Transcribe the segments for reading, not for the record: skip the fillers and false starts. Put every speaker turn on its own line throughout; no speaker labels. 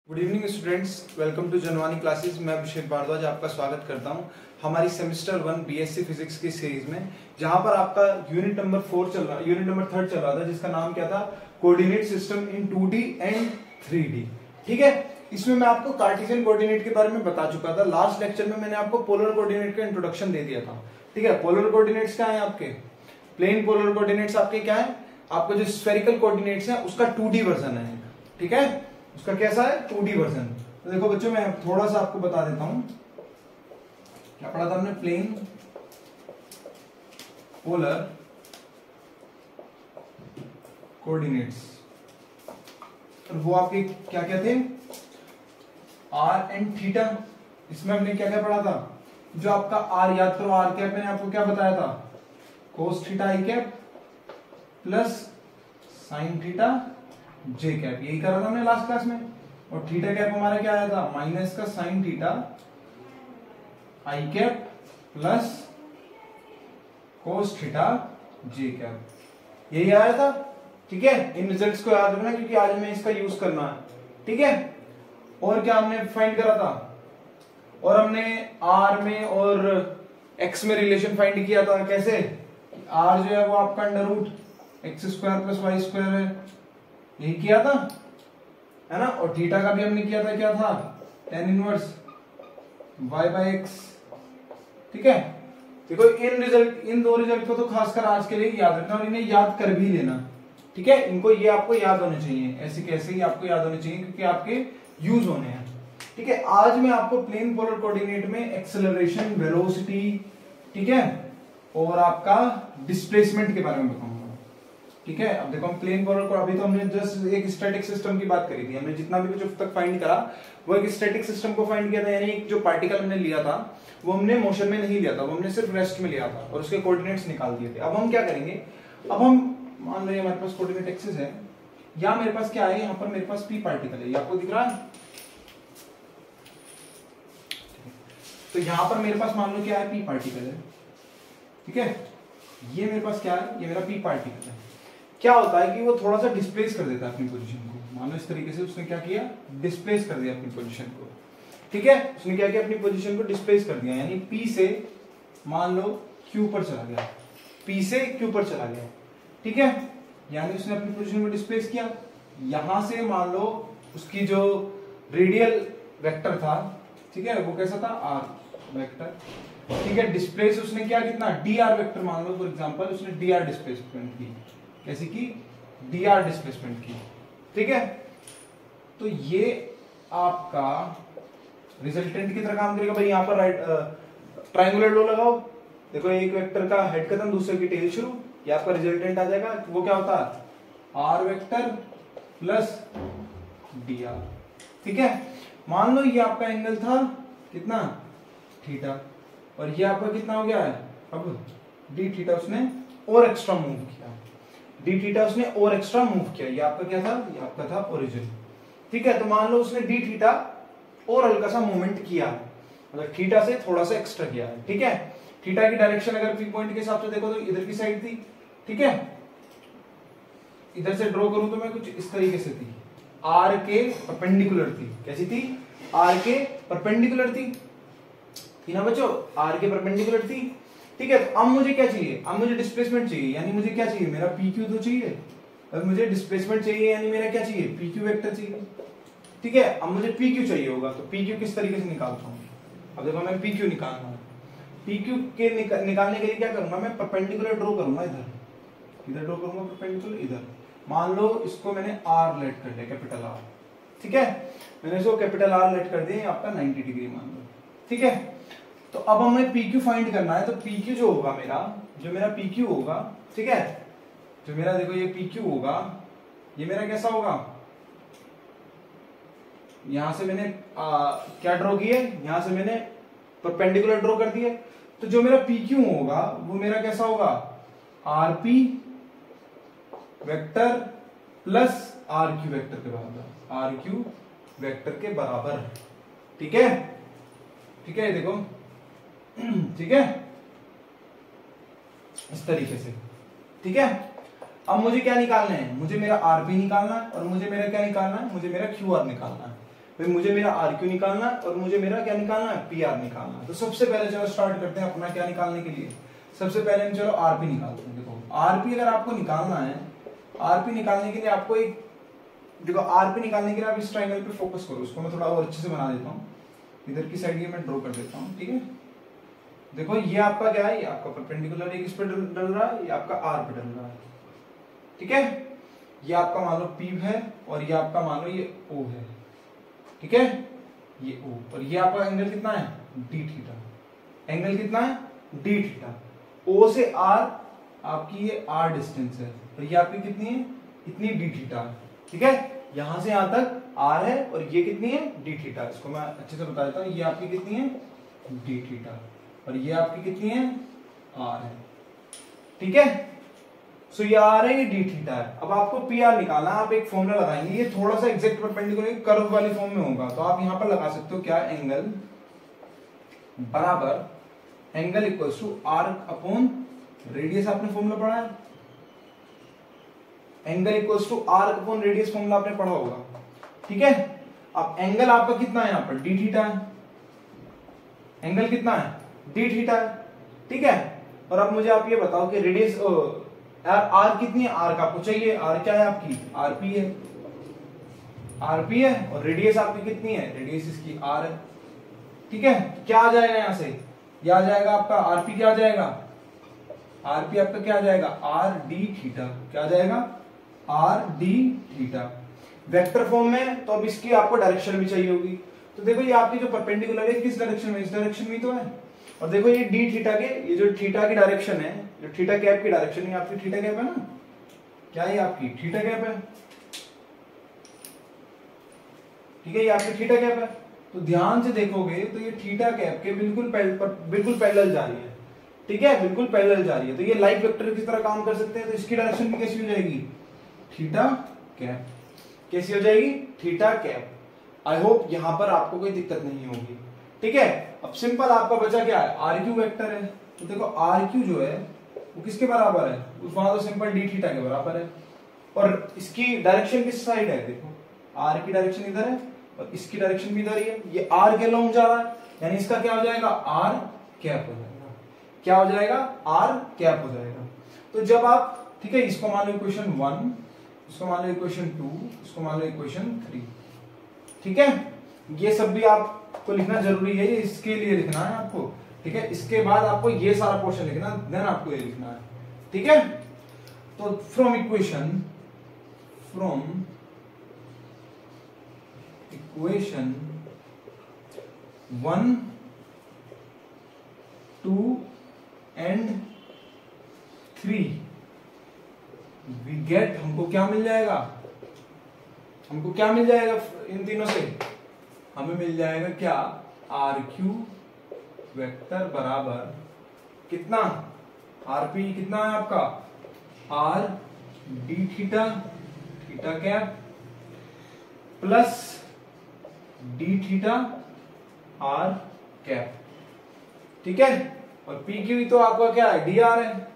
Good evening students, welcome to Janvani classes. मैं अभिषेक भारद्वाज आपका स्वागत करता हूं हमारी सेमेस्टर 1 बीएससी फिजिक्स की सीरीज में, जहां पर आपका यूनिट नंबर 3 चल रहा था, जिसका नाम क्या था, coordinate system in 2D and 3D। ठीक है, इसमें मैं आपको कार्टेशियन कोऑर्डिनेट के बारे में बता चुका था। लास्ट लेक्चर में मैंने आपको पोलर कोऑर्डिनेट का इंट्रोडक्शन दे दिया था। ठीक है, पोलर कोऑर्डिनेट्स क्या है आपके, प्लेन पोलर कोऑर्डिनेट्स आपके क्या है, आपको जो स्फेरिकल कोऑर्डिनेट्स है उसका 2D वर्जन है। ठीक है, उसका कैसा है, 2D वर्जन। तो देखो बच्चों, मैं थोड़ा सा आपको बता देता हूं, क्या पढ़ा था हमने, प्लेन पोलर कोऑर्डिनेट्स, और वो आपके क्या क्या थे, आर एंड थीटा। इसमें हमने क्या क्या पढ़ा था, जो आपका आर याद करो, आर कैप मैंने आपको क्या बताया था, कोस थीटा आई कैप प्लस साइन थीटा जे कैप, यही करा था हमने लास्ट क्लास में। और थीटा कैप हमारा क्या आया था, माइनस का साइन थीटा आई कैप प्लस कोस थीटा जे कैप, यही आया था। ठीक है, इन रिजल्ट्स को याद रखना क्योंकि आज हमें इसका यूज करना है। ठीक है, और क्या हमने फाइंड करा था, और हमने आर में और एक्स में रिलेशन फाइंड किया था। कैसे, आर जो है वो आपका under root x square plus y square है, यही किया था, है ना। और थीटा का भी हमने किया था, क्या था, tan inverse y by x. ठीक है, देखो इन दो रिजल्ट को तो खासकर आज के लिए याद रखना और इन्हें याद कर भी लेना। ठीक है, इनको ये आपको याद होने चाहिए, ऐसे कैसे ही आपको याद होने चाहिए क्योंकि आपके यूज होने हैं। ठीक है, आज मैं आपको प्लेन पोलर कोऑर्डिनेट में एक्सेलरेशन, वेलोसिटी, ठीक है, और आपका डिस्प्लेसमेंट के बारे में बताऊंगा। ठीक है, अब देखो हम प्लेन पोलर को, अभी तो हमने जस्ट एक स्टैटिक सिस्टम की बात करी थी, हमने जितना भी कुछ अब तक फाइंड करा वो एक स्टैटिक सिस्टम को फाइंड किया था, यानी एक जो पार्टिकल हमने लिया था वो हमने मोशन में नहीं लिया था, वो हमने सिर्फ रेस्ट में लिया था और उसके कोऑर्डिनेट्स निकाल दिए थे। अब हम क्या करेंगे, अब हम मान लो हमारे पास कोऑर्डिनेट एक्सिस है, या मेरे पास क्या है, यहाँ पर मेरे पास पी पार्टिकल है, ये आपको दिख रहा है। तो यहाँ पर मेरे पास मान लो क्या है, पी पार्टिकल है। ठीक है, ये मेरे पास क्या है, ये मेरा पी पार्टिकल है। क्या होता है कि वो थोड़ा सा डिस्प्लेस कर देता है अपनी पोजीशन को। मान लो इस तरीके से उसने क्या किया, डिस्प्लेस कर दिया अपनी पोजीशन को। ठीक है, उसने क्या किया, अपनी पोजीशन को डिस्प्लेस कर दिया, यानी P से मान लो Q पर चला गया, P से Q पर चला गया। ठीक है, यानी उसने अपनी पोजीशन को डिस्प्लेस किया। यहां से मान लो उसकी जो रेडियल वेक्टर था, ठीक है, वो कैसा था, R वेक्टर। ठीक है, डिस्प्लेस उसने क्या, कितना, dr वेक्टर मान लो फॉर एग्जांपल, उसने dr डिस्प्लेसमेंट की, कैसी की, dr डिस्प्लेसमेंट की। ठीक है, तो ये आपका रिजल्टेंट की तरह काम करेगा। भाई यहाँ पर राइट ट्रायंगुलर लो लगाओ, देखो एक वेक्टर का हेड खत्म, दूसरे की टेल शुरू, ये आपका रिजल्टेंट आ जाएगा। वो क्या होता है, r वेक्टर प्लस dr। ठीक है, मान लो ये आपका एंगल था कितना, थीटा, और ये आपका कितना हो गया है, अब डी थीटा उसने और एक्स्ट्रा मूव किया, डी थीटा उसने और एक्स्ट्रा मूव किया। ये आपका क्या था, ये आपका था ओरिजिन। ठीक है, तो मान लो उसने डी थीटा और हल्का सा मूवमेंट किया, मतलब थीटा से थोड़ा सा एक्स्ट्रा किया है। ठीक है, थीटा की डायरेक्शन अगर पी पॉइंट के हिसाब से देखो तो इधर की साइड थी। ठीक है, इधर से ड्रॉ करूं तो मैं कुछ इस तरीके से थी, आर के परपेंडिकुलर थी। कैसी थी, आर के परपेंडिकुलर थी ना बच्चों, आर के परपेंडिकुलर थी। ठीक है, तो अब मुझे क्या चाहिए, अब मुझे डिस्प्लेसमेंट चाहिए, यानी मुझे क्या चाहिए, मेरा PQ तो चाहिए, अब मुझे डिस्प्लेसमेंट चाहिए, यानी मेरा क्या चाहिए, PQ वेक्टर चाहिए। ठीक है, अब मुझे PQ चाहिए होगा, तो PQ किस तरीके से निकालता हूँ, अब देखो मैं PQ निकालना है, PQ के निकालने के लिए क्या करूंगा, मैं परपेंडिकुलर ड्रॉ करूंगा, इधर ड्रॉ करूंगा परपेंडिकुलर, इधर मान लो इसको मैंने R लेट कर दिया, कैपिटल R। ठीक है, मैंने इसको कैपिटल R लेट कर दिया, आपका 90 डिग्री मान लो। ठीक है, तो अब हमें PQ फाइंड करना है, तो PQ जो होगा मेरा, जो मेरा PQ होगा, ठीक है, जो मेरा देखो ये PQ होगा, ये मेरा कैसा होगा, यहां से मैंने क्या ड्रॉ किए, यहां से मैंने परपेंडिकुलर ड्रॉ कर दिए, तो जो मेरा PQ होगा वो मेरा कैसा होगा, RP vector plus RQ vector के बराबर, RQ वेक्टर के बराबर। ठीक है, ठीक है, देखो ठीक है, इस तरीके से। ठीक है, अब मुझे क्या निकालना है, मुझे मेरा आरपी निकालना है और मुझे मेरा क्या निकालना है, मुझे मेरा क्यूआर निकालना है। भाई मुझे मेरा आर क्यू निकालना है और मुझे मेरा क्या निकालना है, पी आर निकालना है। तो सबसे पहले चलो स्टार्ट करते हैं अपना क्या निकालने के लिए। सबसे पहले हम चलो आरपी निकालते हैं। देखो आरपी अगर आपको निकालना है, आरपी निकालने के लिए आपको एक, देखो आरपी निकालने के लिए आप इस ट्रायंगल पे फोकस करो। उसको मैं थोड़ा और अच्छे से बना देता हूँ, इधर की साइड ये मैं ड्रॉ कर देता हूँ, ठीक है। देखो ये आपका क्या है, ये आपका परपेंडिकुलर है, किस पे डल रहा है, ये आपका आर पे डल रहा है, ठीक है। ये आपका मान लो पी है और ये आपका मान लो ये ओ है, ठीक है, ये ओ। और ये आपका एंगल कितना है, डी थीटा। एंगल कितना है, डी थीटा। ओ से आर आपकी ये आर डिस्टेंस है, तो ये आपकी कितनी है, इतनी डी थीटा है, ठीक है। यहां से यहां तक आर है और ये कितनी है, डी थीटा। इसको मैं अच्छे से बता देता हूं, ये आपकी कितनी है, डी थीटा, और ये आपकी कितनी है, आर है, ठीक है। सो ये आर है, ये डी थीटा है। अब आपको पी आर निकालना है, आप एक फॉर्मूला लगाएंगे, ये थोड़ा सा एग्जैक्ट परपेंडिकुलर कर्व वाली फॉर्म में होगा, तो आप यहां पर लगा सकते हो क्या, एंगल बराबर angle equals to arc upon radius. आपने फॉर्मूला पढ़ा है, angle equals to arc upon radius, formula आपने पढ़ा होगा, ठीक है। अब एंगल आपका कितना है, यहां पर डी थीटा है, एंगल कितना है, डी थीटा है, ठीक है। और अब मुझे आप ये बताओ कि रेडियस आर कितनी है, आर का आपको चाहिए, आर क्या है आपकी, आरपी है, आरपी है। और रेडियस आपकी कितनी है, रेडियस इसकी आर है, ठीक है। क्या आ जाएगा यहां से, ये आ जाएगा आपका आरपी, क्या आ जाएगा, आरपी आपका क्या आ जाएगा, आर डी थीटा। क्या आ जाएगा, are d theta. Vector form में, तो अब इसकी आपको डायरेक्शन भी चाहिए होगी। तो देखो ये आपकी जो परपेंडिकुलर है किस डायरेक्शन में, इस डायरेक्शन में तो है। और देखो ये डी थीटा के, ये जो थीटा की डायरेक्शन है, जो थीटा कैप की डायरेक्शन है, आपकी थीटा कैप है ना, क्या है आपकी थीटा कैप है, ठीक है, ये आपकी थीटा कैप है। तो ध्यान से देखोगे तो ये थीटा कैप के बिल्कुल पैरेलल जा रही है, ठीक है, बिल्कुल पैरेलल जा रही है। तो ये लाइट वेक्टर की तरह काम कर सकते हैं। तो इसकी डायरेक्शन भी कैसी हो जाएगी, थीटा कैप। कैसी हो जाएगी, थीटा कैप। आई होप यहां पर आपको कोई दिक्कत नहीं होगी, ठीक है। अब सिंपल आपका बचा क्या है, आर क्यू वेक्टर है। तो देखो आर क्यू जो है वो किसके बराबर है, वहां तो सिंपल डी थीटा के बराबर है। और इसकी डायरेक्शन किस साइड है, देखो आर की डायरेक्शन इधर है और इसकी डायरेक्शन भी इधर ही है। ये आर के लॉन्ग जा रहा है, यानी इसका क्या हो जाएगा, आर कैप हो जाएगा। क्या हो जाएगा, आर कैप हो जाएगा। तो जब आप, ठीक है, इसको मान लो इक्वेशन 1, इसको मान लो इक्वेशन 2, इसको मान लो इक्वेशन 3, ठीक है। ये सब भी आपको लिखना जरूरी है, ये इसके लिए लिखना है आपको, ठीक है। इसके बाद आपको ये सारा पोर्शन लिखना, देन आपको ये लिखना है, ठीक है। तो from equation 1, 2 and 3 we get, हमको क्या मिल जाएगा, हमको क्या मिल जाएगा इन तीनों से, हमें मिल जाएगा क्या, आर क्यू वेक्टर बराबर कितना, आरपी कितना है आपका, r d theta, theta cap plus d theta r cap, ठीक है। और पी क्यू तो आपका क्या है, डी आर है,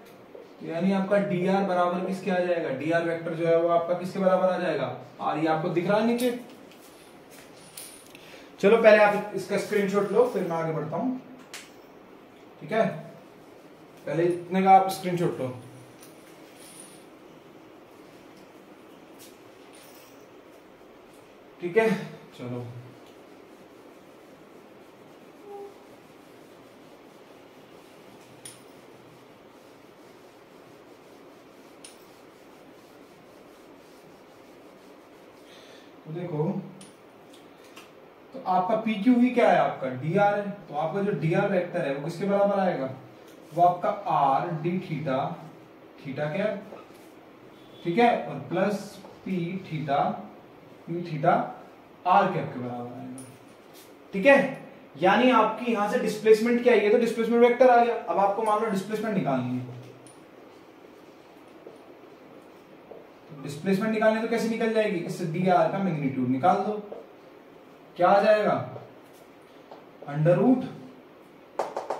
यानी आपका डी आर बराबर किसके आ जाएगा, डी आर वेक्टर जो है वो आपका किसके बराबर आ जाएगा, आर। ये आपको दिख रहा है नीचे। चलो पहले आप इसका स्क्रीनशॉट लो, फिर मैं आगे बढ़ता हूं, ठीक है। पहले इतने का आप स्क्रीनशॉट लो, ठीक है। चलो तो देखो, तो आपका पी क्यू ही क्या है, आपका डी आर है। तो आपका जो डी आर वेक्टर है वो किसके बराबर आएगा, वो आपका r d theta, theta cap, ठीक है, और plus p theta r cap के बराबर आएगा, ठीक है। यानी आपकी यहां से डिस्प्लेसमेंट क्या है, तो डिस्प्लेसमेंट वेक्टर आ गया। अब आपको मान लो डिस्प्लेसमेंट निकालनी है, डिस्प्लेसमेंट निकालने तो कैसे निकल जाएगी, इससे डी आर का मैग्नीट्यूड निकाल दो। क्या आ जाएगा, अंडर रूट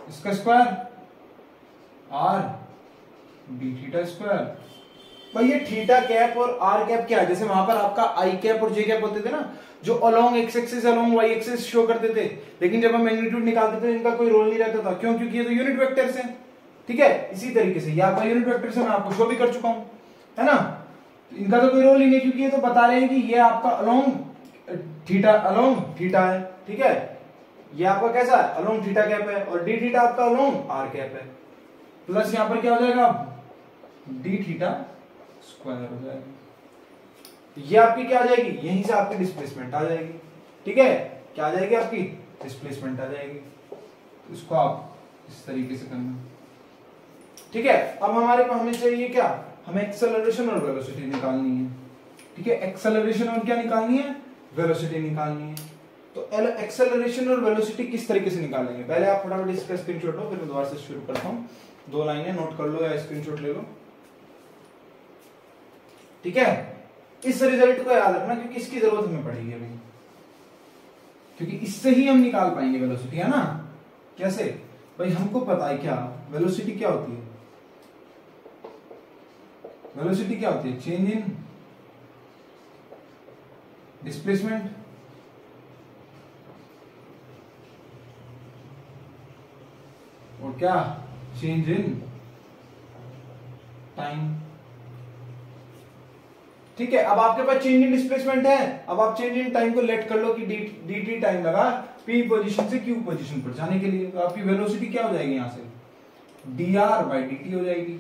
इसका square are d theta square भाई ये थीटा कैप और आर कैप क्या है, जैसे वहां पर आपका आई कैप और जे कैप होते थे ना, जो along x axis along y axis show करते थे, लेकिन जब हम मैग्नीट्यूड निकालते थे इनका कोई रोल नहीं रहता था। क्यों? क्योंकि ये तो यूनिट वेक्टर्स हैं। ठीक है, इसी तरीके से ये आपका यूनिट वेक्टर से मैं आपको शो भी कर चुका हूं, है ना। तो इनका तो कोई रोल ही नहीं, क्योंकि ये तो बता रहे हैं कि ये आपका अलोंग थीटा है। ठीक है, ये आपका कैसा है, अलोंग थीटा कैप है, और डी थीटा आपका अलोंग आर कैप है, प्लस यहां पर क्या हो जाएगा, डी थीटा स्क्वायर हो जाएगा। ये आपकी क्या आ जाएगी, यहीं से आपकी डिस्प्लेसमेंट आ जाएगी। ठीक है, क्या आ जाएगी, आपकी डिस्प्लेसमेंट आ जाएगी। तो इसको आप इस तरीके से करना। ठीक है, अब हमारे को हमें चाहिए क्या, हमें एक्सेलरेशन और वेलोसिटी निकालनी है। ठीक है, एक्सेलरेशन और क्या निकालनी है, वेलोसिटी निकालनी है। तो एक्सेलरेशन और वेलोसिटी किस तरीके से निकालेंगे, पहले आप फटाफट इसका स्क्रीनशॉट लो, फिर मैं दोबारा से शुरू करता हूं। 2 लाइनें नोट कर लो या स्क्रीनशॉट ले लो। ठीक है, इस रिजल्ट को याद रखना, क्योंकि इसकी जरूरत हमें पड़ेगी अभी, क्योंकि इससे ही हम निकाल पाएंगे वेलोसिटी, है ना। कैसे भाई, हमको पता है क्या वेलोसिटी क्या होती है, वेलोसिटी क्या होती है, चेंज इन डिस्प्लेसमेंट और क्या, चेंज इन टाइम। ठीक है, अब आपके पास चेंज इन डिस्प्लेसमेंट है, अब आप चेंज इन टाइम को लेट कर लो कि डी टी टाइम लगा पी पोजीशन से क्यू पोजीशन पर जाने के लिए, तो आपकी वेलोसिटी क्या हो जाएगी, यहां से D R by d T हो जाएगी,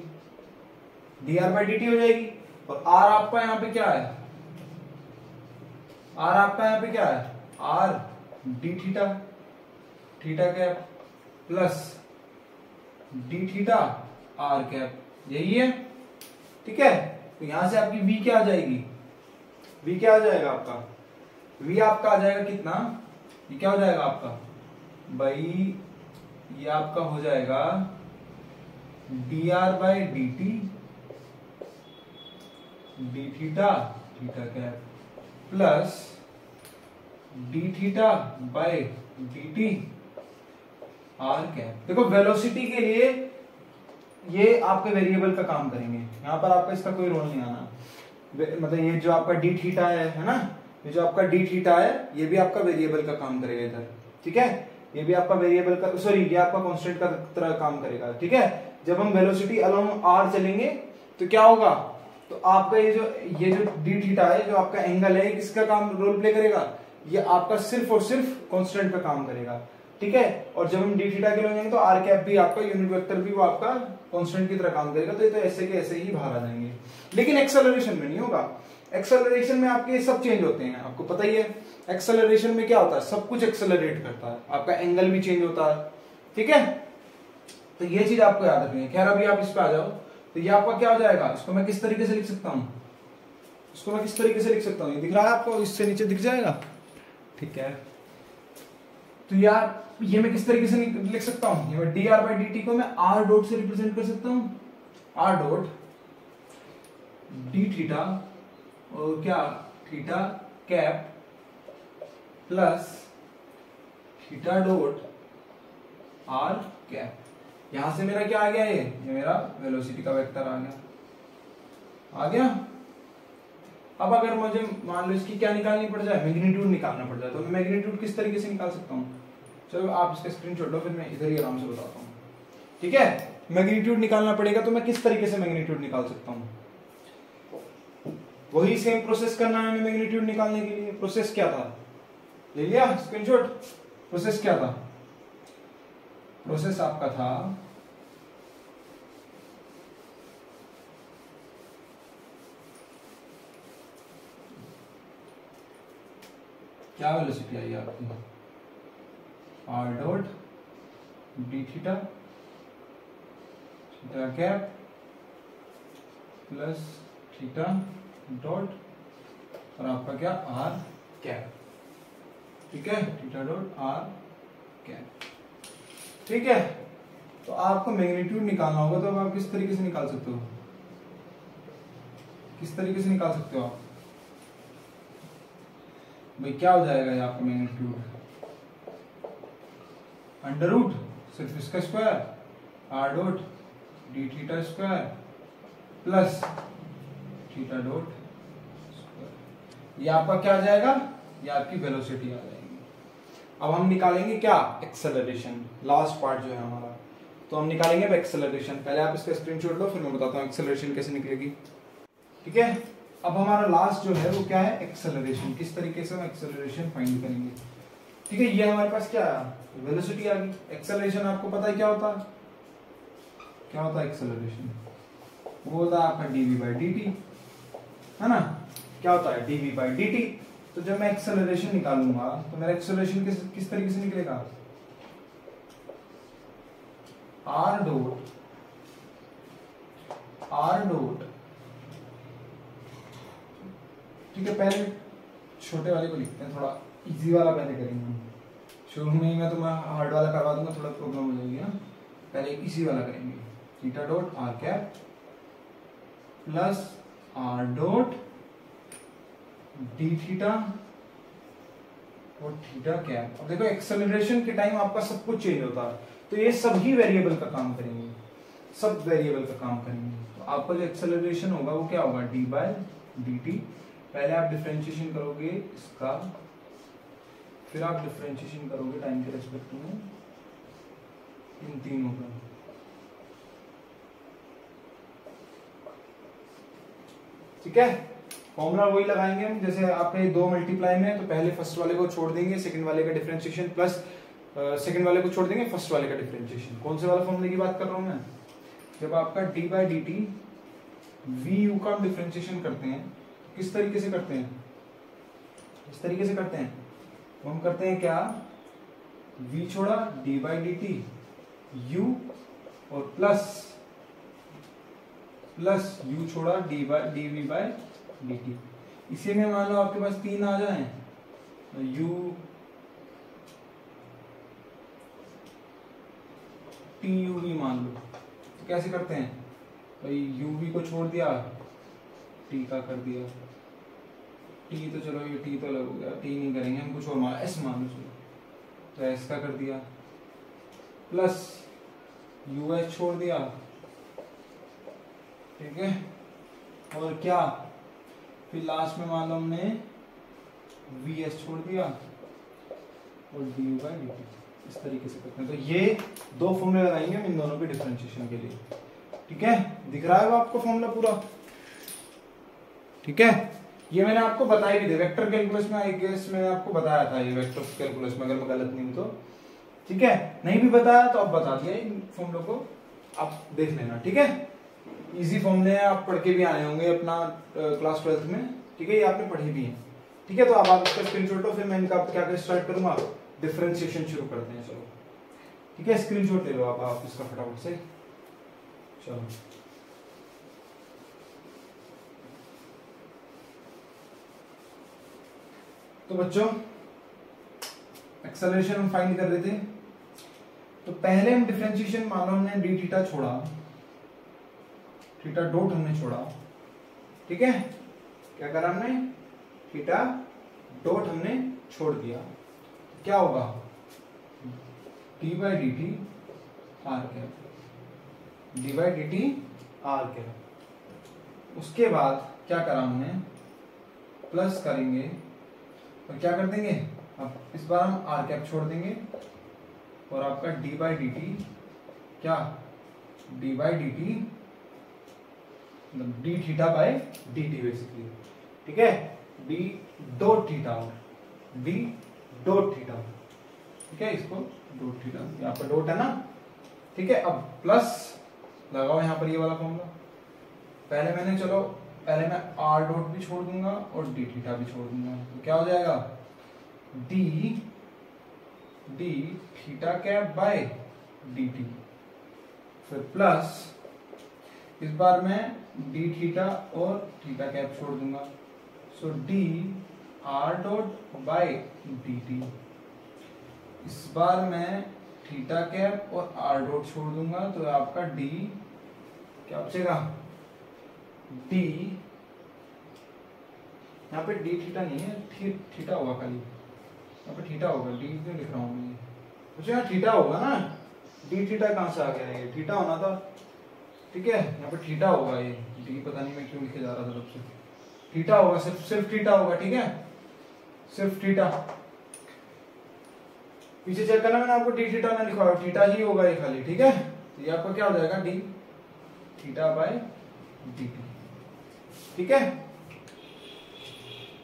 D R by d T हो जाएगी। और आर आपका यहां पे क्या है, आर आपका यहां पे क्या है, r d theta theta cap plus d theta r cap, यही है। ठीक है, तो यहां से आपकी v क्या आ जाएगी, v क्या आ जाएगा आपका, v आपका आ जाएगा कितना, ये क्या हो जाएगा आपका भाई, ये आपका हो जाएगा D R by d T D theta theta cap plus d theta by d t r cap. देखो वेलोसिटी के लिए ये आपके वेरिएबल का काम करेंगे, यहां पर आपका इसका कोई रोल नहीं आना, मतलब ये जो आपका डी थीटा है ना, ये जो आपका डी थीटा है ये भी आपका वेरिएबल का काम करेगा इधर। ठीक है, ये भी आपका वेरिएबल का, सॉरी ये आपका कांस्टेंट का तरह काम करेगा। ठीक है, जब हम वेलोसिटी अलोंग आर चलेंगे तो क्या होगा, तो आपका ये जो डी थीटा है, जो आपका एंगल है, किसका काम रोल प्ले करेगा, ये आपका सिर्फ और सिर्फ कांस्टेंट पे काम करेगा। ठीक है, और जब हम डी थीटा के लिए जाएंगे तो आर कैप भी आपका यूनिट वेक्टर भी वो आपका कांस्टेंट की तरह काम करेगा, तो ये तो ऐसे के ऐसे ही बाहर आ जाएंगे। लेकिन एक्सेलरेशन में नहीं होगा, एक्सेलरेशन में आपके सब चेंज होते हैं, आपको पता ही है। एक्सेलरेशन में क्या होता है, सब कुछ एक्सेलरेट करता है, आपका एंगल भी चेंज होता है। ठीक है, तो ये चीज आपको याद रखनी है। खैर अभी आप इस पे आ जाओ, तो ये आपका क्या हो जाएगा, इसको मैं किस तरीके से लिख सकता हूँ, इसको मैं किस तरीके से लिख सकता हूँ, ये दिख रहा है आपको, इससे नीचे दिख जाएगा। ठीक है, तो यार ये मैं किस तरीके से लिख सकता हूं, ये D R by d T को मैं आर डॉट से रिप्रेजेंट कर सकता हूं, आर डॉट डी थीटा और क्या theta cap plus theta dot are cap. यहां से मेरा क्या आ गया, ये मेरा वेलोसिटी का वेक्टर आ गया। अब अगर मुझे मान लो इसकी क्या निकालनी पड़ जाए, मैग्नीट्यूड निकालना पड़ जाए, तो मैं मैग्नीट्यूड किस तरीके से निकाल सकता हूँ, चलो आप इसका स्क्रीनशॉट लो, फिर मैं इधर ही आराम से बताता हूँ। ठीक है, मैग्नीट्यूड निकालना पड़ेगा, तो मैं किस तरीके से मैग्नीट्यूड निकाल सकता हूँ, वही सेम प्रोसेस करना है हमें मैग्नीट्यूड निकालने के लिए। प्रोसेस क्या था, ले लिया स्क्रीनशॉट, प्रोसेस क्या था, प्रोसेस आपका था क्या वेलोसिटी आई आपकी, R dot D theta theta cap plus theta dot और आपका क्या आर कैप। ठीक है, थीटा डॉट आर कैप। ठीक है, तो आपको मैग्नीट्यूड निकालना होगा, तो अब आप किस तरीके से निकाल सकते हो, किस तरीके से निकाल सकते हो आप भाई, क्या हो जाएगा ये आपका मैग्नीट्यूड, अंडर रूट सिर्फ इसका square R dot D theta square plus theta dot square. ये आपका क्या आ जाएगा, ये आपकी वेलोसिटी आ जाएगी। अब हम निकालेंगे क्या, एक्सेलरेशन, लास्ट पार्ट जो है हमारा। तो हम निकालेंगे अब एक्सेलरेशन। पहले आप इसका स्क्रीनशॉट लो, फिर मैं बताता हूँ एक्सेलरेशन कैसे निकलेगी। ठीक है, अब हमारा लास्ट जो है वो क्या है, एक्सेलरेशन। किस तरीके से हम एक्सेलरेशन फाइंड करेंगे। ठीक है, ये हमारे पास क्या है, वेलोसिटी आ गई। एक्सेलरेशन आपको पता है क्या होता है, क्या होता है एक्सेलरेशन, वो होता है आपका dv/dt, है ना। क्या होता है dv/dt। तो जब मैं एक्सेलरेशन निकालूंगा तो मेरा एक्सेलरेशन किस तरीके से निकलेगा, r डॉट, ठीक है। पहले छोटे वाले को लिखते हैं, थोड़ा इजी वाला पहले करेंगे हम। शुरू में ही मैं तुम्हें हार्ड वाला करवा दूंगा, थोड़ा प्रॉब्लम हो जाएगी ना। पहले इजी वाला करेंगे, theta dot r cap plus r dot D theta और थीटा कैप। अब देखो एक्सेलरेशन के टाइम आपका सब कुछ चेंज होता है, तो ये सभी वेरिएबल का काम करेंगे, सब वेरिएबल का काम करेंगे। तो आपका जो एक्सेलरेशन होगा वो क्या होगा, d/dt। पहले आप डिफरेंशिएशन करोगे इसका, फिर आप डिफरेंशिएशन करोगे टाइम के रेस्पेक्ट में इन तीनों का। ठीक है, फॉर्मूला वही लगाएंगे हम, जैसे आपके 2 मल्टीप्लाई में तो पहले फर्स्ट वाले को छोड़ देंगे, सेकंड वाले का डिफरेंशिएशन प्लस सेकंड वाले को छोड़ देंगे, फर्स्ट वाले का डिफरेंशिएशन। कौन से वाला फॉर्मूले की बात कर रहा हूं मैं, जब आपका d/dt vu का हम डिफरेंशिएशन करते हैं, किस तरीके से करते हैं, इस तरीके से करते हैं। वो हम करते हैं क्या, v छोड़ा d/dt u और प्लस u छोड़ा dv/dt। इसी में मान लो आपके पास 3 आ जाए, u tuv मान लो, तो कैसे करते हैं भाई, uv को छोड़ दिया, t का कर दिया, t तो चलो ये t तो अलग हो गया, t नहीं करेंगे हम, कुछ और मान s मान लो, चलो तो s का कर दिया, प्लस us छोड़ दिया, ठीक है। और क्या, फिर लास्ट में मान लो हमने vs छोड़ दिया और du/dt। इस तरीके से करते हैं। तो ये 2 फॉर्मूले लगाएंगे हम इन दोनों के डिफरेंशिएशन के लिए। ठीक है, दिख रहा है वो आपको फॉर्मूला पूरा। ठीक है, ये मैंने आपको बताया भी था वेक्टर कैलकुलस में, आई गेस मैंने आपको बताया था ये वेक्टर कैलकुलस में, अगर मैं गलत नहीं हूं तो। ठीक है, नहीं भी बताया तो अब बता दिया, इन फॉर्मूलों को आप देख लेना। ठीक है, इजी फॉर्मूले हैं, आप पढ़ के भी आए होंगे अपना क्लास 12th में। ठीक है, ये आपने पढ़े भी हैं। ठीक है, तो अब आप इसका स्क्रीनशॉट लो, फिर मैं इनका क्या स्टार्ट करूंगा, डिफरेंशिएशन शुरू करते हैं। चलो ठीक है, स्क्रीनशॉट ले लो आप इसका फटाफट से। चलो तो बच्चों एक्सेलरेशन हम फाइंड कर रहे थे, तो पहले हम डिफरेंशिएशन मानो हमने डी थीटा छोड़ा, थीटा डॉट हमने छोड़ा। ठीक है, क्या करा हमने, थीटा डॉट हमने छोड़ दिया, क्या होगा d/dt r cap, d/dt r cap. उसके बाद क्या करा हमने, प्लस करेंगे और क्या कर देंगे, अब इस बार हम r कैप छोड़ देंगे और आपका d/dt क्या, d/dt d theta by dt basically. ठीक है, d डॉट थीटा और d डॉट थीटा। ठीक है, इसको डॉट थीटा, यहाँ पर डॉट है ना। ठीक है, अब प्लस लगाओ यहाँ पर ये वाला फॉर्मूला। पहले मैंने चलो पहले मैं r डॉट भी छोड़ दूंगा और d थीटा भी छोड़ दूंगा, तो क्या हो जाएगा d theta cap by dt, फिर प्लस इस बार मैं d थीटा और थीटा कैप छोड़ दूंगा, सो d r dot by dt। इस बार मैं थीटा कैप और r डॉट छोड़ दूंगा, तो आपका d क्या बचेगा, d यहाँ पे d थीटा नहीं है, थीटा होगा खाली, यहाँ पे थीटा होगा, d क्यों लिख रहा हूँ मैं, मुझे यहाँ थीटा होगा ना, d थीटा कहाँ से आ गया, ये थीटा होना था। ठीक है, यहाँ पे थीटा होगा, ये d पता नहीं मैं क्यों लिखे जा रहा था तब से। थीटा होगा, सिर्फ थीटा होगा, ठीक है, सिर्फ थीटा। पीछे चेक करना, मैंने आपको डी थीटा ना लिखा हुआ, थीटा ही होगा ये खाली, ठीक है। तो ये आपका क्या हो जाएगा, D theta by D T, ठीक है।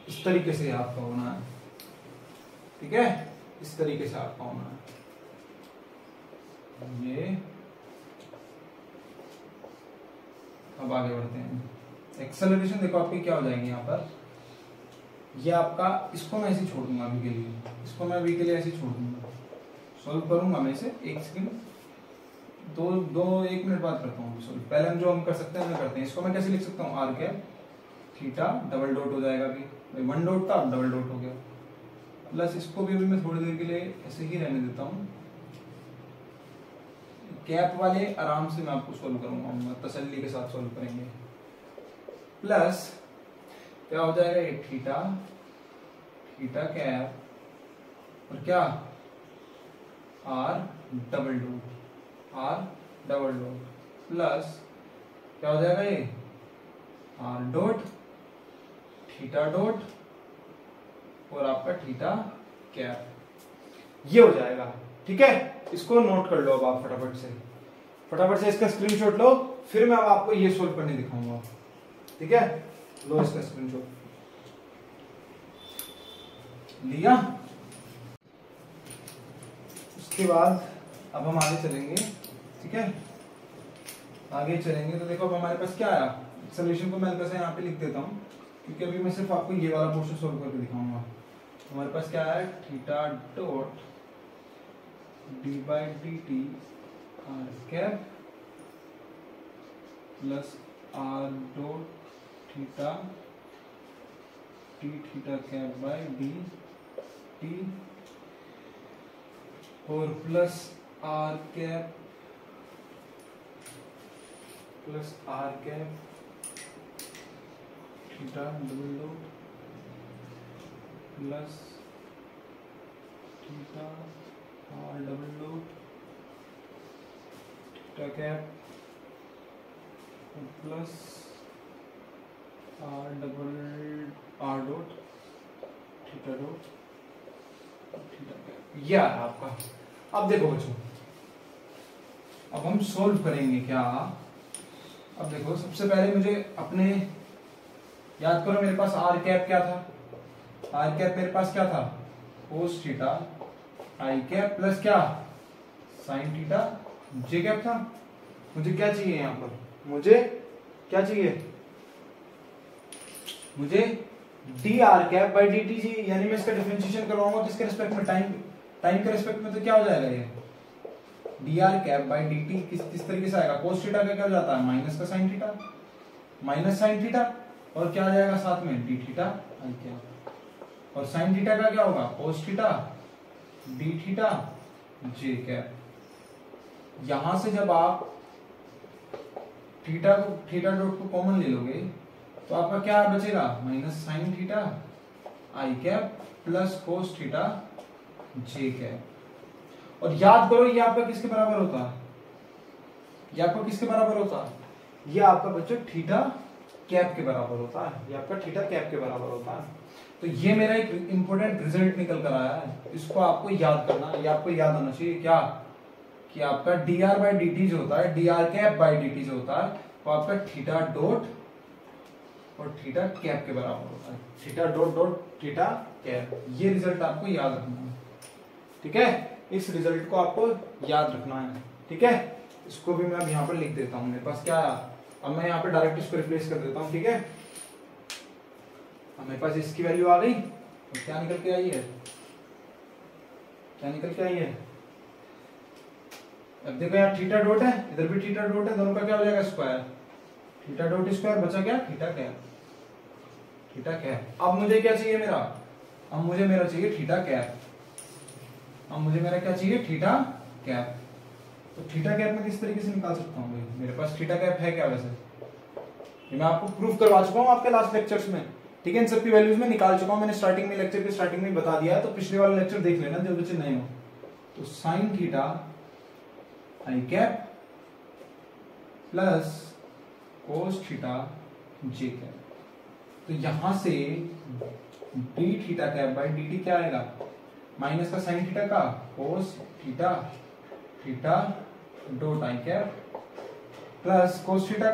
इस तरीके से आपका होना है, ठीक है, इस तरीके से आपका होना है। ये अब आगे बढ़ते हैं। एक्सेलरेशन देखो आपकी क्या हो जाएगी यहाँ पर, ये आपका, इसको मैं ऐसे छोड़ दूंगा अभी के लिए, इसको मैं अभी के लिए ऐसे छोड़ दूंगा, सॉल्व करूंगा मैं इसे, एक सेकंड, एक मिनट बाद करता हूँ सॉल्व। पहले हम जो हम कर सकते हैं करते हैं। इसको मैं कैसे लिख सकता हूँ, r cap theta double dot हो जाएगा, अभी वन डॉट था, डबल डॉट हो गया, प्लस इसको भी अभी मैं थोड़ी देर के लिए ऐसे ही रहने देता हूँ। कैप वाले आराम से मैं आपको सॉल्व करूंगा, तसल्ली के साथ सॉल्व करेंगे। प्लस क्या हो जाएगा, ये थीटा थीटा कैप और क्या, r double dot, r double dot, plus क्या हो जाएगा, ये आर डॉट थीटा डॉट और आपका थीटा कैप, ये हो जाएगा, ठीक है। इसको नोट कर लो अब आप फटाफट से इसका स्क्रीनशॉट लो, फिर मैं अब आपको ये सोल्व करने दिखाऊंगा, ठीक है। लो इसका स्क्रीनशॉट लिया। उसके बाद अब हम आगे चलेंगे, ठीक है, आगे चलेंगे। तो देखो अब हमारे पास क्या आया, सोल्यूशन को मैं हल्का यहाँ पे लिख देता हूँ, क्योंकि अभी मैं सिर्फ आपको ये वाला पोर्शन सोल्व करके दिखाऊंगा। हमारे पास क्या है, theta dot d by d t r cap plus r dot theta t theta cap by d t और plus r cap theta double dot plus theta r double dot theta cap plus r dot theta dot theta cap, ये आ रहा आपका। अब देखो बच्चों, अब हम सोल्व करेंगे क्या। अब देखो सबसे पहले मुझे अपने याद करो, मेरे पास आर कैप क्या था, आर कैप मेरे पास क्या था, कोस थीटा आई कैप प्लस क्या, साइन थीटा जे कैप था। मुझे क्या चाहिए यहां पर, मुझे क्या चाहिए, मुझे D R cap by d T चाहिए, यानी मैं इसका डिफरेंशिएशन करवाऊंगा किसके रिस्पेक्ट में, टाइम के रिस्पेक्ट में। तो क्या हो जाएगा ये D R cap by d T किस तरीके से आएगा, कोस थीटा का क्या हो जाता है, माइनस का sine theta, minus sine theta, और क्या आ जाएगा साथ में डी थीटा आई कैप, और साइन थीटा का क्या होगा, कोस थीटा डी थीटा जे कैप। यहां से जब आप थीटा डॉट को कॉमन ले लोगे तो आपका क्या बचेगा, माइनस साइन थीटा आई कैप प्लस कोस थीटा जे कैप। और याद करो ये आपका किसके बराबर होता है, ये आपका किसके बराबर होता है, ये आपका बच्चों थीटा कैप के बराबर होता है, ये आपका थीटा कैप के बराबर होता है। तो ये मेरा एक इंपॉर्टेंट रिजल्ट निकल कर आया है, इसको आपको याद करना, ये आपको याद होना चाहिए क्या, कि आपका D R by d T जो होता है, D R cap by d T जो होता है, वो आपका थीटा डॉट और थीटा कैप के बराबर होता है, theta dot dot theta cap. ये रिजल्ट आपको याद रखना है, ठीक है, इस रिजल्ट को आपको याद रखना है, ठीक है। इसको भी मैं अब यहाँ पर लिख देता हूँ, मेरे पास क्या आया, अब मैं यहाँ पे डायरेक्ट इसको रिप्लेस कर देता हूँ, ठीक है। अब मेरे पास इसकी वैल्यू आ गई, तो क्या निकल के आई है, क्या निकल के आई है, अब देखो यार थीटा डॉट है, इधर भी थीटा डॉट है, दोनों का क्या हो जाएगा स्क्वायर, थीटा डॉट स्क्वायर बचा क्या, थीटा कैप, थीटा कैप। अब मुझे क्या चाहिए मेरा, अब मुझे मेरा चाहिए थीटा कैप, अब मुझे मेरा क्या चाहिए, थीटा कैप। तो थीटा कैप में किस तरीके से निकाल सकता हूँ भाई, मेरे पास थीटा कैप है क्या वैसे, ये मैं आपको प्रूफ करवा चुका हूँ आपके लास्ट लेक्चर्स में, ठीक है। इन सबकी वैल्यूज में निकाल चुका हूँ मैंने, स्टार्टिंग में लेक्चर के स्टार्टिंग में बता दिया है, तो पिछले वाला लेक्चर देख लेना जो बच्चे नए हो। तो साइन थीटा आई कैप प्लस कोस थीटा जे कैप, तो यहां से D theta cap by d T क्या आएगा, माइनस का साइन थीटा का cos theta theta dot I cap plus cos theta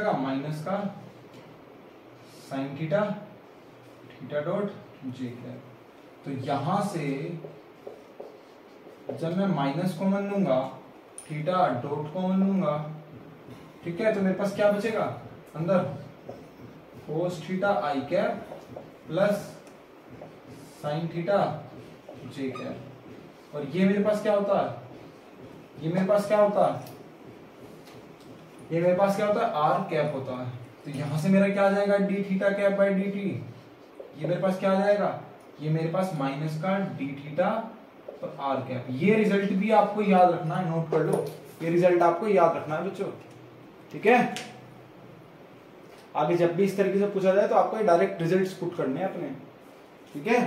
का माइनस का sine theta theta dot J cap. तो यहां से जब मैं माइनस कॉमन लूंगा, थीटा डॉट कॉमन लूंगा, ठीक है, तो मेरे पास क्या बचेगा अंदर, कोस थीटा आई कैप प्लस साइन थीटा जे कैप। और ये मेरे पास क्या होता है, ये मेरे पास क्या होता है, ये मेरे पास क्या होता है, आर कैप होता है। तो यहां से मेरा क्या आ जाएगा, D theta cap by d T. ये मेरे पास क्या आ जाएगा, ये मेरे पास माइनस का डी थीटा और आर कैप। ये रिजल्ट भी आपको याद रखना है, नोट कर लो, ये रिजल्ट आपको याद रखना है बच्चों, ठीक है। आगे जब भी इस तरीके से पूछा जाए तो आपको डायरेक्ट रिजल्ट्स पुट करने हैं अपने, ठीक है।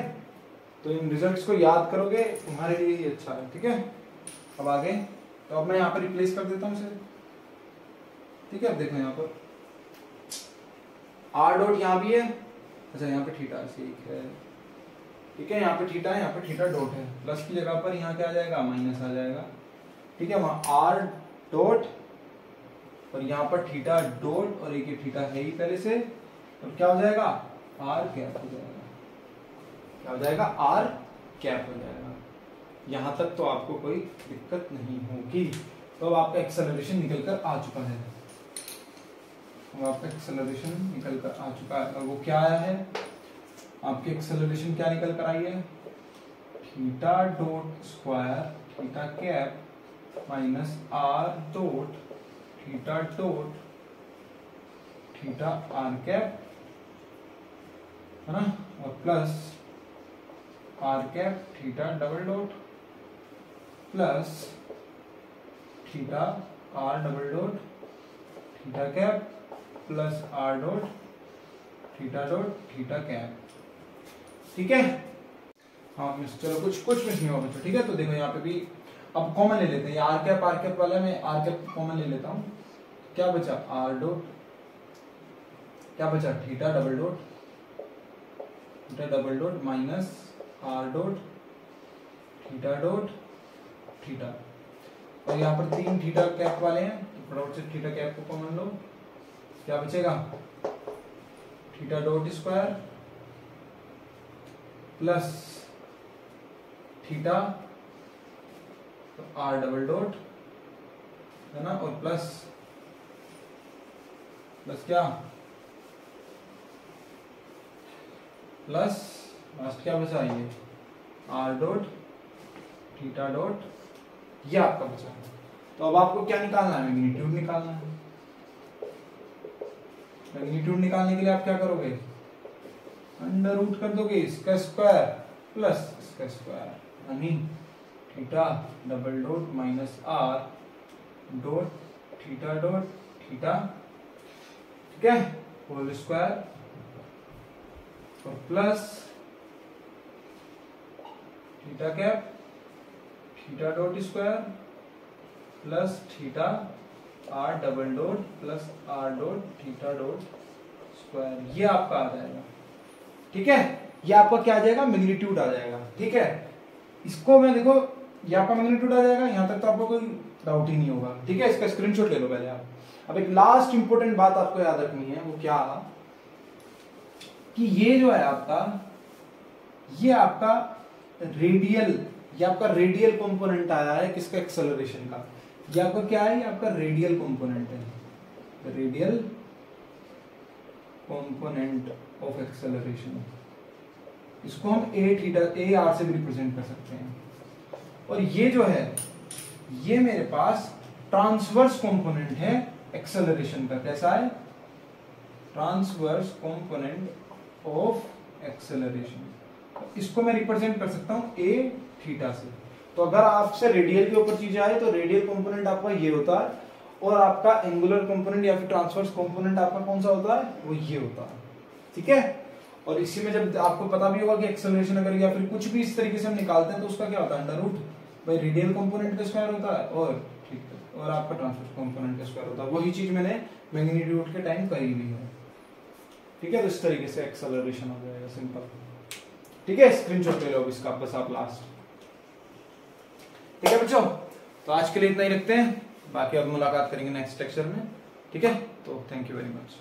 तो इन रिजल्ट्स को याद करोगे तुम्हारे लिए ही अच्छा है, ठीक है। अब आगे, तो अब मैं यहाँ पर रिप्लेस कर देता हूँ इसे, ठीक है। अब देखो यहाँ पर आर डॉट यहाँ भी है, अच्छा यहाँ पे थीटा ठीक है, ठीक है, यहाँ पे थीटा है, यहाँ पे थीटा डॉट है, प्लस की जगह पर यहाँ क्या आ जाएगा, माइनस आ जाएगा, ठीक है। वहां आर डॉट और यहाँ पर थीटा डॉट और एक थीटा है ही पहले से, और क्या हो जाएगा, आर कैप हो जाएगा, क्या हो जाएगा, आर कैप हो जाएगा। यहां तक तो आपको कोई दिक्कत नहीं होगी। तो अब आपका एक्सेलरेशन निकल कर आ चुका है, अब आपका एक्सेलरेशन निकल कर आ चुका है। और वो क्या आया है, आपके एक्सेलरेशन क्या निकल कर आई है, theta dot square theta cap minus r dot theta dot theta r cap, है ना, और plus r cap theta double dot plus theta r double dot theta cap plus r dot theta cap, ठीक है। हाँ miss, चलो कुछ miss नहीं हुआ बच्चों, ठीक है। तो देखो यहाँ पे भी अब कॉमन ले लेते हैं, आर कैप वाला में आर कैप कॉमन ले लेता हूँ, क्या बचा, आर डॉट, क्या बचा, theta double dot minus r dot theta. और यहाँ पर 3 थीटा कैप वाले हैं, तो फटाफट से थीटा कैप को कॉमन लो, क्या बचेगा, theta dot square plus theta r double dot, है ना, और प्लस क्या, प्लस लास्ट क्या बचा, ये आर डॉट थीटा डॉट, ये आपका बचा है। तो अब आपको क्या निकालना है, मैग्नीट्यूड निकालना है। मैग्नीट्यूड निकालने के लिए आप क्या करोगे, अंडर रूट कर दोगे इसका स्क्वायर प्लस इसका स्क्वायर, यानी theta double dot minus r dot theta, ठीक है, होल स्क्वायर, और plus theta cap theta dot square plus theta r double dot plus r dot theta dot square, ये आपका आ जाएगा, ठीक है। ये आपका क्या आ जाएगा, मैग्नीट्यूड आ जाएगा, ठीक है। इसको मैं देखो, ये आपका मैग्नीट्यूड आ जाएगा, यहां तक तो आपको कोई डाउट ही नहीं होगा, ठीक है। इसका स्क्रीनशॉट ले लो पहले आप। अब एक लास्ट इंपॉर्टेंट बात आपको याद रखनी है, वो क्या, कि ये जो है आपका, ये आपका रेडियल कंपोनेंट आया है किसका, एक्सेलरेशन का। ये आपका क्या है, ये आपका रेडियल कंपोनेंट है, रेडियल कंपोनेंट ऑफ एक्सेलरेशन। इसको हम ए आर से भी रिप्रेजेंट कर सकते हैं। और ये जो है, ये मेरे पास ट्रांसवर्स कंपोनेंट है एक्सेलरेशन का। कैसा है, ट्रांसवर्स कंपोनेंट ऑफ एक्सेलरेशन। इसको मैं रिप्रेजेंट कर सकता हूं ए थीटा से। तो अगर आपसे रेडियल के ऊपर चीजें आए तो रेडियल कंपोनेंट आपका ये होता है, और आपका एंगुलर कंपोनेंट या फिर ट्रांसवर्स कंपोनेंट आपका कौन सा होता है, वो ये होता है, ठीक है। और इसी में जब आपको पता भी होगा कि एक्सेलरेशन अगर या फिर कुछ भी इस तरीके से हम निकालते हैं तो उसका क्या होता है, अंडर रूट भाई रेडियल कंपोनेंट का स्क्वायर होता है, और ठीक है, और आपका ट्रांसवर्स कंपोनेंट का स्क्वायर होता है। वही चीज मैंने मैग्नीट्यूड के टाइम करी हुई है, ठीक है, तो इस तरीके से एक्सेलरेशन हो जाएगा, सिंपल। ठीक है, स्क्रीनशॉट ले लो अब इसका बस आप लास्ट। ठीक है बच्चों, तो आज के लिए इतना ही रखते हैं, बाकी अब मुलाकात करेंगे नेक्स्ट लेक्चर में। ठीक है, तो थैंक यू वेरी मच।